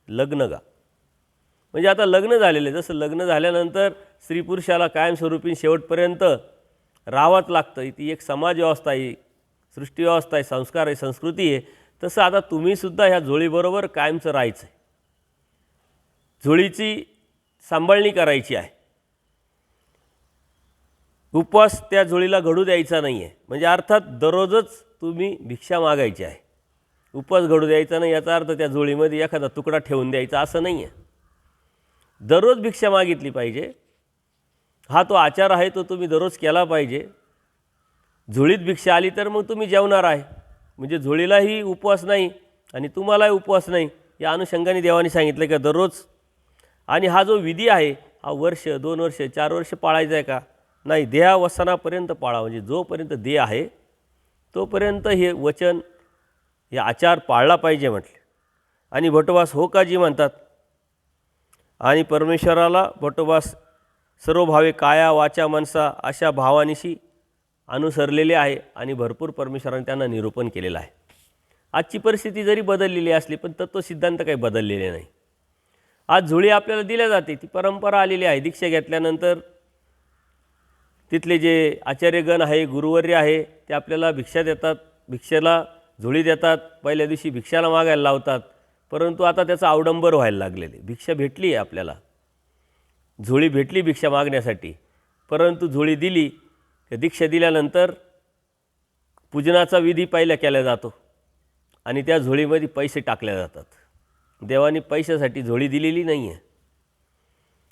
लग्न गा. म्हणजे आता लग्न झालेलं आहे. जसं लग्न झाल्यानंतर स्त्री पुरुषाला कायमस्वरूपी शेवटपर्यंत राहावंच लागतं. ती एक समाज व्यवस्था आहे, सृष्टी व्यवस्था आहे, संस्कार आहे, संस्कृती आहे. तसं आता तुम्हीसुद्धा ह्या झोळीबरोबर कायमचं राहायचं आहे. झोळीची सांभाळणी करायची आहे. उपवास त्या झोळीला घडू द्यायचा नाही आहे. म्हणजे अर्थात दररोजच तुम्ही भिक्षा मागायची आहे. उपवास घडू द्यायचा नाही याचा अर्थ त्या झोळीमध्ये एखादा तुकडा ठेवून द्यायचा असं नाही आहे. दररोज भिक्षा मागितली पाहिजे. हा तो आचार आहे, तो तुम्ही दररोज केला पाहिजे. झोळीत भिक्षा आली तर मग तुम्ही जेवणार आहे. म्हणजे झोळीलाही उपवास नाही आणि तुम्हालाही उपवास नाही या अनुषंगाने देवाने सांगितलं की दररोज. आणि हा जो विधी आहे हा वर्ष, 2 वर्ष, 4 वर्ष पाळायचा आहे का? नाही, देहावसानापर्यंत पाळा. म्हणजे जोपर्यंत देह आहे तोपर्यंत हे वचन, हे आचार पाळला पाहिजे म्हटले. आणि भटवास हो का जी म्हणतात. आणि परमेश्वराला भटवास सर्व भावे काया वाचा मनसा अशा भावानिशी अनुसरलेले आहे आणि भरपूर परमेश्वराने त्यांना निरूपण केलेलं आहे. आजची परिस्थिती जरी बदललेली असली पण तत्वसिद्धांत काही बदललेले नाही. आज झोळी आपल्याला दिल्या जाते, ती परंपरा आलेली आहे. दीक्षा घेतल्यानंतर तिथले जे आचार्यगण आहे, गुरुवर्य आहे, ते आपल्याला भिक्षा देतात, भिक्षेला झोळी देतात. पहिल्या दिवशी भिक्षाला मागायला लावतात. परंतु आता त्याचा अवडंबर व्हायला लागलेले. भिक्षा भेटली आहे आपल्याला, झोळी भेटली भिक्षा मागण्यासाठी, परंतु झोळी दिली, दीक्षा दिल्यानंतर पूजनाचा विधी पहिला केला जातो आणि त्या झोळीमध्ये पैसे टाकले जातात. देवाने पैशासाठी झोळी दिलेली नाही आहे.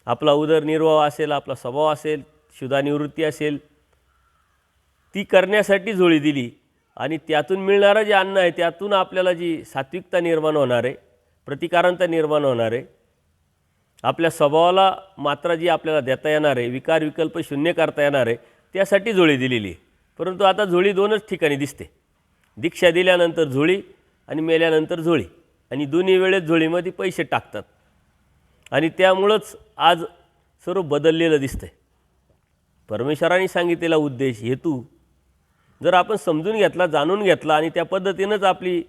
आपला उदरनिर्वाह असेल, आपला स्वभाव असेल, क्षुधानिवृत्ती असेल, ती करण्यासाठी झोळी दिली आणि त्यातून मिळणारं जे अन्न आहे त्यातून आपल्याला जी सात्विकता निर्माण होणार आहे, प्रतिकारांता निर्माण होणार आहे, आपल्या स्वभावाला मात्रा जी आपल्याला देता येणार आहे, विकार विकल्प शून्य करता येणार आहे, त्यासाठी झोळी दिलेली आहे. परंतु आता झोळी 2च ठिकाणी दिसते. दीक्षा दिल्यानंतर झोळी आणि मेल्यानंतर झोळी, आणि दोन्ही वेळेस झोळीमध्ये पैसे टाकतात. आणि त्यामुळंच आज सर्व बदललेलं दिसतं आहे. परमेश्वराने सांगितलेला उद्देश, हेतू जर आपण समजून घेतला, जाणून घेतला आणि त्या पद्धतीनंच आपली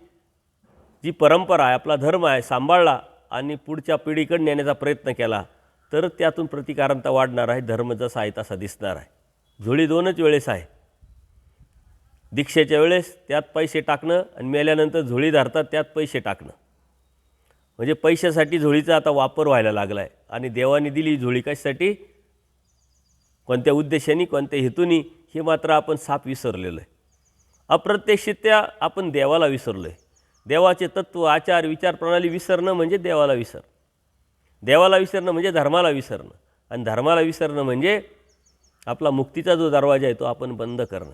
जी परंपरा आहे, आपला धर्म आहे, सांभाळला आणि पुढच्या पिढीकडे नेण्याचा प्रयत्न केला तर त्यातून प्रतिकारांता वाढणार आहे. धर्म जसा आहे तसा दिसणार आहे. झोळी 2च वेळेस आहे. दीक्षेच्या वेळेस त्यात पैसे टाकणं आणि मेल्यानंतर झोळी धरतात त्यात पैसे टाकणं. म्हणजे पैशासाठी झोळीचा आता वापर व्हायला लागला आहे. आणि देवाने दिली झोळी कशासाठी, कोणत्या उद्देशाने, कोणत्या हेतूनी, हे मात्र आपण साफ विसरलेलो आहे. अप्रत्यक्षरित्या आपण देवाला विसरलो आहे. देवाचे तत्त्व, आचार, विचारप्रणाली विसरणं म्हणजे देवाला विसरणं. देवाला विसरणं म्हणजे धर्माला विसरणं. आणि धर्माला विसरणं म्हणजे आपला मुक्तीचा जो दरवाजा आहे तो आपण बंद करणं.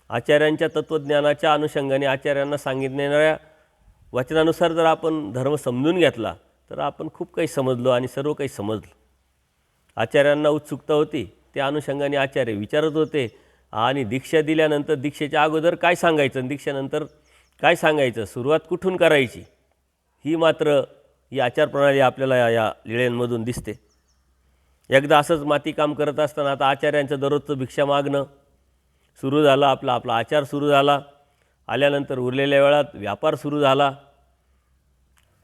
आचार्यांच्या तत्त्वज्ञानाच्या अनुषंगाने, आचार्यांना सांगितलेल्या वचनानुसार जर आपण धर्म समजून घेतला तर आपण खूप काही समजलो आणि सर्व काही समजलो. आचार्यांना उत्सुकता होती, त्या अनुषंगाने आचार्य विचारत होते. आणि दीक्षा दिल्यानंतर दीक्षेच्या अगोदर काय सांगायचं, दीक्षेनंतर काय सांगायचं, सुरुवात कुठून करायची, ही मात्र ही आचारप्रणाली आपल्याला या लीळेंमधून दिसते. एकदा असंच मातीकाम करत असताना आता आचार्यांचं दररोजचं भिक्षा मागणं सुरू झालं. आपला आचार सुरू झाला. आल्यानंतर उरलेल्या वेळात व्यापार सुरू झाला.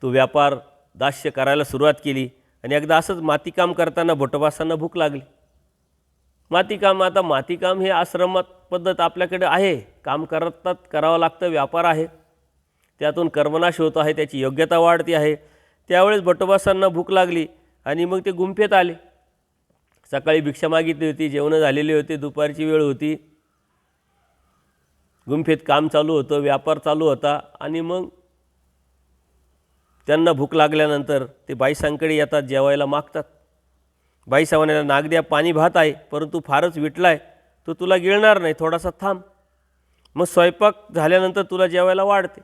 तो व्यापार दास्य करायला सुरुवात केली. आणि एकदा असंच मातीकाम करताना भटवासांना भूक लागली. मातीकाम हे आश्रमात पद्धत आपल्याकडे आहे, काम करतात, करावं लागतं, व्यापार आहे, त्यातून कर्मनाश होतो आहे, त्याची योग्यता वाढती आहे. त्यावेळेस भटवासांना भूक लागली आणि मग ते गुंफेत आले. सकाळी भिक्षा मागितली होती, जेवणं झालेली होती, दुपारची वेळ होती, गुंफेत काम चालू होतं, व्यापार चालू होता. आणि मग त्यांना भूक लागल्यानंतर ते बाईसांकडे येतात, जेवायला मागतात. बाईसावण्याला नाग द्या, पाणी भात आहे, परंतु फारच विटला आहे, तो तुला गिळणार नाही, थोडासा थांब, मग स्वयंपाक झाल्यानंतर तुला जेवायला वाढते.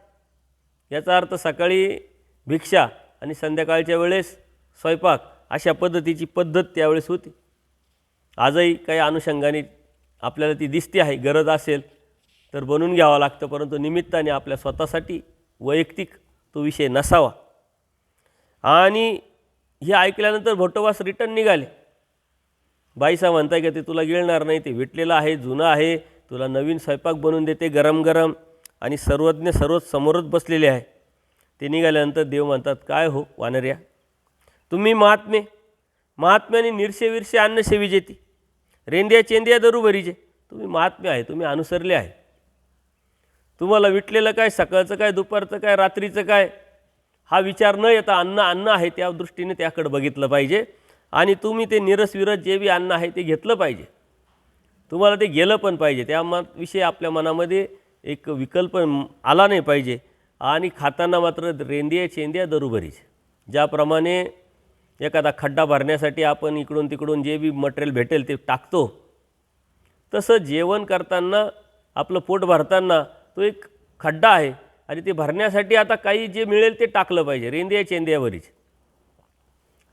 याचा अर्थ सकाळी भिक्षा आणि संध्याकाळच्या वेळेस स्वयंपाक, अशा पद्धतीची पद्धत त्यावेळेस होती. आजही काही अनुषंगाने आपल्याला ती दिसते आहे. गरज असेल तर बनवून घ्यावं लागतं, परंतु निमित्ताने आपल्या स्वतःसाठी वैयक्तिक तो विषय नसावा आणि हे ऐकल्यानंतर भोटोबास रिटर्न निघाले. बाईसा म्हणताय का ते तुला गिळणार नाही, ते विटलेलं आहे, जुनं आहे, तुला नवीन स्वयंपाक बनवून देते गरम गरम, आणि सर्वज्ञ सर्वच समोरच बसलेले आहे. ते निघाल्यानंतर देव म्हणतात, काय हो वानर्या, तुम्ही महात्म्याने निरशे विरशे अन्न सेविजेती, रेंद्या चेंद्या दरू भरीजे. तुम्ही महात्म्य आहे, तुम्ही अनुसरले आहे. तुम्हाला विटलेलं काय, सकाळचं काय, दुपारचं काय, रात्रीचं काय, हा विचार न येता अन्न आहे त्या दृष्टीने त्याकडे बघितलं पाहिजे. आणि तुम्ही ते निरसविरस जे बी अन्न आहे ते घेतलं पाहिजे, तुम्हाला ते गेलं पण पाहिजे. त्या विषयी आपल्या मनामध्ये एक विकल्प आला नाही पाहिजे. आणि खाताना मात्र रेंद्या चेंद्या दरू भरीजे. ज्याप्रमाणे एखादा खड्डा भरण्यासाठी आपण इकडून तिकडून जे बी मटेरियल भेटेल ते टाकतो, तसं जेवण करताना आपलं पोट भरताना तो एक खड्डा आहे आणि ते भरण्यासाठी आता काही जे मिळेल ते टाकलं पाहिजे. रेंद्या चेंद्यावरीच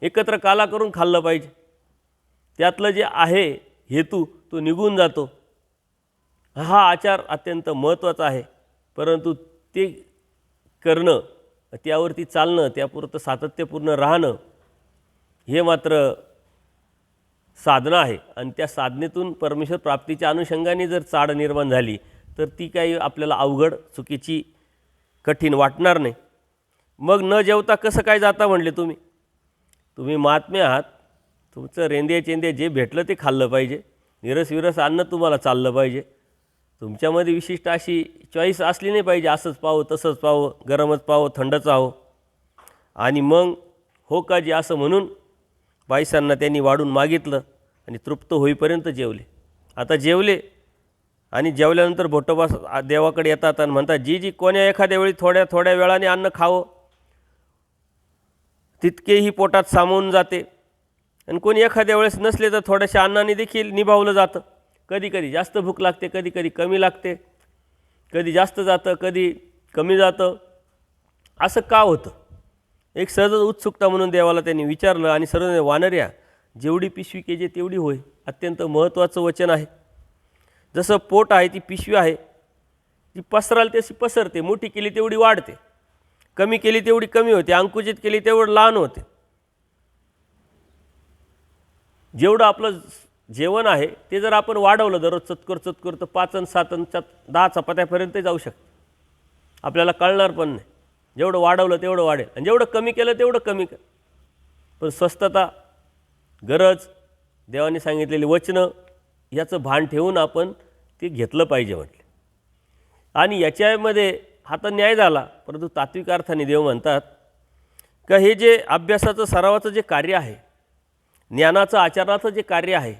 एकत्र काला करून खाल्लं पाहिजे. त्यातलं जे आहे हेतू तो निघून जातो. हा आचार अत्यंत महत्त्वाचा आहे. परंतु ते करणं, त्यावरती चालणं, त्यापुरतं सातत्यपूर्ण राहणं हे मात्र साधना आहे. आणि त्या साधनेतून परमेश्वर प्राप्तीच्या अनुषंगाने जर चाड निर्माण झाली तर ती काही आपल्याला अवघड, चुकीची, कठीण वाटणार नाही. मग न जेवता कसं काय जाता म्हणले तुम्ही महात्मे आहात. तुमचं रेंद्या चेंद्या जे भेटलं ते खाल्लं पाहिजे. निरसविरस अन्न तुम्हाला चाललं पाहिजे. तुमच्यामध्ये विशिष्ट अशी चॉईस असली नाही पाहिजे, असंच पाहावं तसंच पाहावं, गरमच पाहावं थंडच आहो. आणि मग हो का जी असं म्हणून बाईसांना त्यांनी वाढून मागितलं आणि तृप्त होईपर्यंत जेवले. आता जेवले आणि जेवल्यानंतर भोटोबा देवाकडे येतात आणि म्हणतात, जी कोण्या एखाद्या वेळी थोड्या थोड्या वेळाने अन्न खावं तितकेही पोटात सामावून जाते, आणि कोणी एखाद्या वेळेस नसले तर थोड्याशा अन्नाने देखील निभावलं जातं. कधी कधी जास्त भूक लागते, कधी कधी कमी लागते, कधी जास्त जातं, कधी कमी जातं. असं का होतं? एक सहज उत्सुकता म्हणून देवाला त्यांनी विचारलं. आणि सर्व वानर्या, जेवढी पिशवी केजे तेवढी होय. अत्यंत महत्त्वाचं वचन आहे. जसं पोट आहे ती पिशवी आहे, ती पसराल तशी पसरते, मोठी केली तेवढी वाढते, कमी केली तेवढी कमी होते, अंकुचित केली तेवढं लहान होते. जेवढं आपलं जेवण आहे ते जर आपण वाढवलं दररोज चतकोर तर 5 आणि 7 आणि 10 चपात्यापर्यंत जाऊ शकतं. आपल्याला कळणार पण नाही. जेवढं वाढवलं तेवढं वाढेल, आणि जेवढं कमी केलं तेवढं कमी कर. पण स्वस्थता, गरज, देवाने सांगितलेली वचनं याचं भान ठेवून आपण ते घेतलं पाहिजे म्हटले. आणि याच्यामध्ये हा तर न्याय झाला, परंतु तात्विक अर्थाने देव म्हणतात का हे जे अभ्यासाचं सरावाचं जे कार्य आहे, ज्ञानाचं आचरणाचं जे कार्य आहे,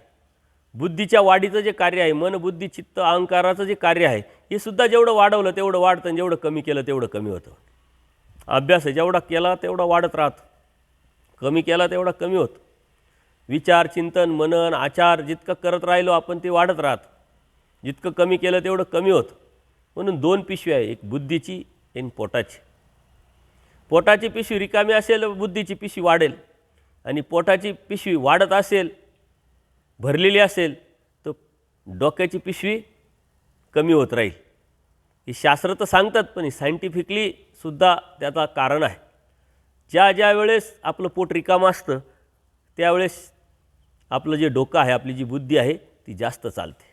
बुद्धीच्या वाढीचं जे कार्य आहे, मन बुद्धी चित्त अहंकाराचं जे कार्य आहे, हे सुद्धा जेवढं वाढवलं तेवढं वाढतं आणि जेवढं कमी केलं तेवढं कमी होतं. अभ्यास जेवढा केला तेवढा वाढत राहतो, कमी केला तेवढा कमी होतो. विचार, चिंतन, मनन, आचार जितकं करत राहिलो आपण ते वाढत राहतं, जितकं कमी केलं तेवढं कमी होतं. म्हणून 2 पिशव्या आहे, एक बुद्धीची आणि पोटाची. पोटाची पिशवी रिकामी असेल बुद्धीची पिशवी वाढेल, आणि पोटाची पिशवी वाढत असेल, भरलेली असेल, तर डोक्याची पिशवी कमी होत राहील. ही शास्त्र तर सांगतात, पण सायंटिफिकली सुद्धा त्याचा कारण आहे. ज्या वेळेस आपलं पोट रिकामं असतं त्यावेळेस आपलं जे डोकं आहे, आपली जी बुद्धी आहे ती जास्त चालते.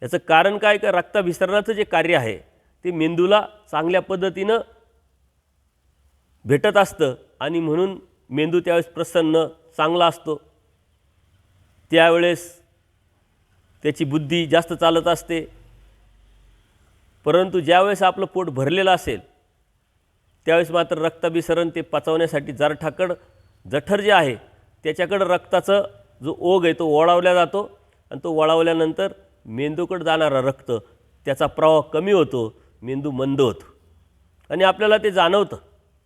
याचं कारण काय? का रक्ताभिसरणाचं जे कार्य आहे ते मेंदूला चांगल्या पद्धतीनं भेटत असतं, आणि म्हणून मेंदू त्यावेळेस प्रसन्न चांगला असतो. त्यावेळेस त्याची बुद्धी जास्त चालत असते. परंतु ज्यावेळेस आपलं पोट भरलेलं असेल त्यावेळेस मात्र रक्ताभिसरण ते पचवण्यासाठी जठर जे आहे त्याच्याकडं रक्ताचा जो ओघ आहे तो वळवला जातो, आणि तो वळवल्यानंतर मेंदूकडे जाणारा रक्त त्याचा प्रवाह कमी होतो, मेंदू मंद होतो, आणि आपल्याला ते जाणवतं.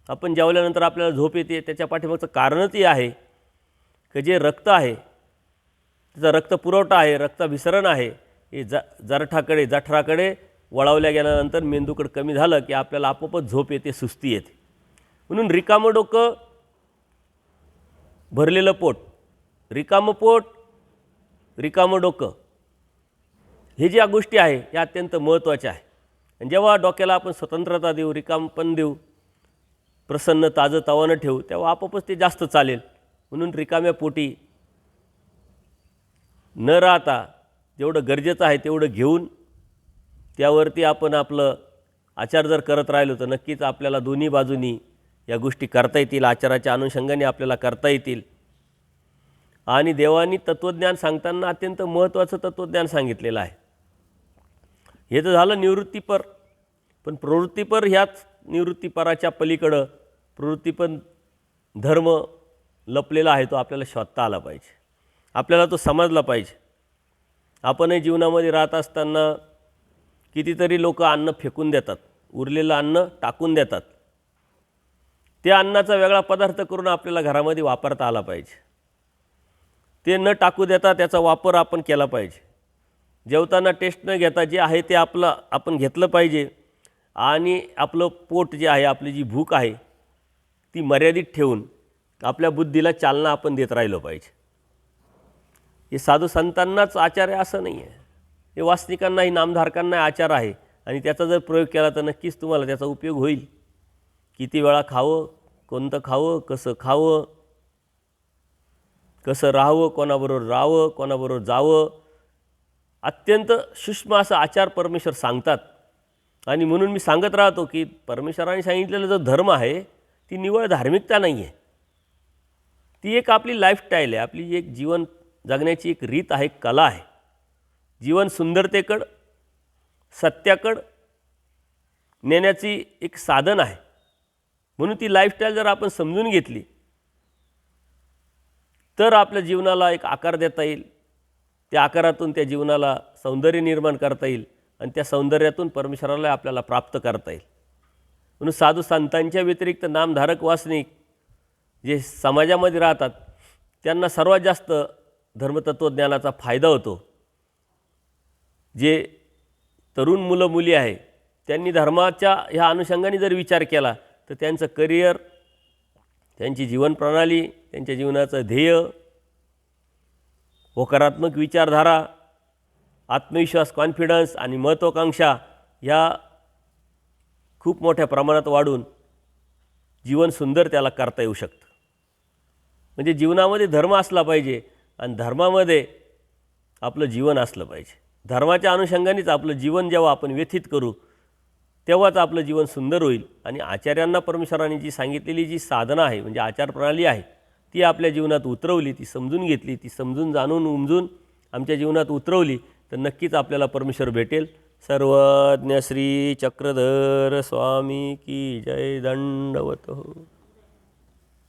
आपण जेवल्यानंतर आपल्याला झोप येते, त्याच्या पाठीमागचं कारणच हे आहे की जे रक्त आहे त्याचा रक्तपुरवठा आहे, रक्ताभिसरण आहे, हे जठराकडे वळवल्या गेल्यानंतर मेंदूकडे कमी झालं की आपल्याला आपोआपच झोप येते, सुस्ती येते. म्हणून रिकामं डोकं, भरलेलं पोट, रिकामं पोट, रिकामं डोकं, हे ज्या गोष्टी आहे या अत्यंत महत्त्वाच्या आहे. आणि जेव्हा डोक्याला आपण स्वतंत्रता देऊ, रिकामपण देऊ, प्रसन्न ताजंतवानं ठेवू, तेव्हा आपोआपच ते जास्त चालेल. म्हणून रिकाम्या पोटी न राहता जेवढं गरजेचं आहे तेवढं घेऊन त्यावरती आपण आपलं आचार जर करत राहिलो तर नक्कीच आपल्याला दोन्ही बाजूनी या गोष्टी करता येतील, आचाराच्या अनुषंगाने आपल्याला करता येतील. आणि देवानी तत्त्वज्ञान सांगताना अत्यंत महत्त्वाचं तत्त्वज्ञान सांगितलेलं आहे. हे तर झालं निवृत्तीपर. पण प्रवृत्तीपर, ह्याच निवृत्तीपराच्या पलीकडं प्रवृत्तीपण धर्म लपलेला आहे, तो आपल्याला शोधता आला पाहिजे, आपल्याला तो समजला पाहिजे. आपणही जीवनामध्ये राहत असताना कितीतरी लोक अन्न फेकून देतात, उरलेलं अन्न टाकून देतात. त्या अन्नाचा वेगळा पदार्थ करून आपल्याला घरामध्ये वापरता आला पाहिजे. ते न टाकू देता त्याचा वापर आपण केला पाहिजे. जेवताना टेस्ट न घेता जे आहे ते आपण घेतलं पाहिजे. आणि आपलं पोट जे आहे, आपली जी भूक आहे ती मर्यादित ठेवून आपल्या बुद्धीला चालना आपण देत राहिलो पाहिजे. हे साधू संतांनाच आचार आहे असं नाही आहे, हे वासनिकांनाही नामधारकांना आचार आहे. आणि त्याचा जर प्रयोग केला तर नक्कीच तुम्हाला त्याचा उपयोग होईल. किती वेळा खावं, कोणतं खावं, कसं खावं, कसं राहावं, कोणाबरोबर राहावं, कोणाबरोबर जावं, अत्यंत सूक्ष्म असा आचार परमेश्वर सांगतात. आणि म्हणून मी सांगत राहतो की परमेश्वराने सांगितलेला जो धर्म आहे ती निव्वळ धार्मिकता नाही आहे, ती एक आपली लाईफस्टाईल आहे, आपली एक जीवन जगण्याची एक रीत आहे, कला आहे. जीवन सुंदरतेकडं, सत्याकडं नेण्याची एक साधन आहे. म्हणून ती लाईफस्टाईल जर आपण समजून घेतली तर आपल्या जीवनाला एक आकार देता येईल. त्या आकारातून त्या जीवनाला सौंदर्य निर्माण करता येईल आणि त्या सौंदर्यातून परमेश्वराला आपल्याला प्राप्त करता येईल. म्हणून साधू संतांच्या व्यतिरिक्त नामधारक वासनिक जे समाजामध्ये राहतात त्यांना सर्वात जास्त धर्मतत्त्वज्ञानाचा फायदा होतो. जे तरुण मुलं मुली आहे त्यांनी धर्माच्या ह्या अनुषंगाने जर विचार केला तर त्यांचं करिअर, त्यांची जीवनप्रणाली, त्यांच्या जीवनाचं ध्येय, होकारात्मक विचारधारा, आत्मविश्वास, कॉन्फिडन्स आणि महत्त्वाकांक्षा ह्या खूप मोठ्या प्रमाणात वाढून जीवन सुंदर त्याला करता येऊ शकतं. म्हणजे जीवनामध्ये धर्म असला पाहिजे आणि धर्मामध्ये आपलं जीवन असलं पाहिजे. धर्माच्या अनुषंगानेच आपलं जीवन जेव्हा आपण व्यथित करू तेव्हाच आपलं जीवन सुंदर होईल. आणि आचार्यांना परमेश्वराने जी सांगितलेली जी साधना आहे, म्हणजे आचारप्रणाली आहे, ती आपल्या जीवनात उतरवली, ती समजून घेतली, ती समजून जाणून उमजून आमच्या जीवनात उतरवली तर नक्कीच आपल्याला परमेश्वर भेटेल. सर्वज्ञ श्री चक्रधर स्वामी की जय. दंडवत हो.